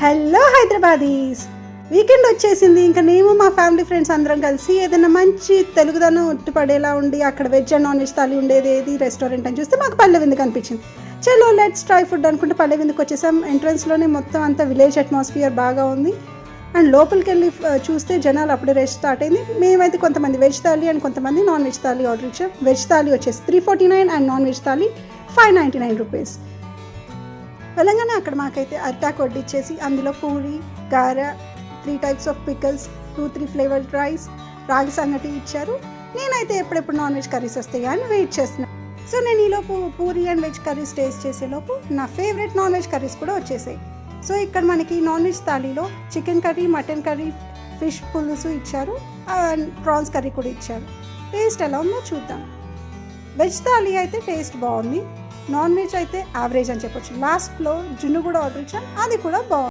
Hello Hyderabadis, weekend వచ్చేసింది. ఇంకా నేను మా ఫ్యామిలీ ఫ్రెండ్స్ అందరం కలిసి ఏదైనా మంచి తెలుగుదనం ఉట్టిపడేలా ఉండి అక్కడ veg and non veg thali ఉండేది ఏది రెస్టారెంట్ అని చూస్తే మాకు పల్లె విందుకు అనిపించింది. చలో లెట్స్ ట్రై ఫుడ్ అనుకుంటే పల్లె విందుకు వచ్చేసాం. ఎంట్రన్స్లోనే మొత్తం అంతా విలేజ్ అట్మాస్ఫియర్ బాగా ఉంది. అండ్ లోపలికి వెళ్ళి చూస్తే జనాలు అప్పుడే రెస్ట్ స్టార్ట్ అయింది. మేమైతే కొంతమంది వెజ్ థాలీ అండ్ కొంతమంది నాన్ వెజ్ థాలీ ఆర్డర్ ఇచ్చాం. వెజ్ థాలీ వచ్చేసి 349 and non veg thali 599 rupees. వెళ్ళగానే అక్కడ మాకైతే అరిటాకు వడ్డిచ్చేసి అందులో పూరి, గార, 3 types of pickles, 2-3 flavoured rice, రాగి సంగటి ఇచ్చారు. నేనైతే ఎప్పుడెప్పుడు నాన్ వెజ్ కర్రీస్ వస్తాయి అని వెయిట్ చేస్తున్నాను. సో నేను ఈలోపు puri and veg curries taste చేసేలోపు నా ఫేవరెట్ నాన్ వెజ్ కర్రీస్ కూడా వచ్చేసాయి. సో ఇక్కడ మనకి నాన్ వెజ్ థాలీలో chicken curry, mutton curry, fish పులుసు ఇచ్చారు, ప్రాన్స్ కర్రీ కూడా ఇచ్చారు. టేస్ట్ ఎలా ఉందో చూద్దాం. వెజ్ థాలీ అయితే టేస్ట్ బాగుంది, నాన్ వెజ్ అయితే యావరేజ్ అని చెప్పొచ్చు. లాస్ట్లో జున్ను కూడా ఆర్డర్ ఇచ్చాను, అది కూడా బాగుంది.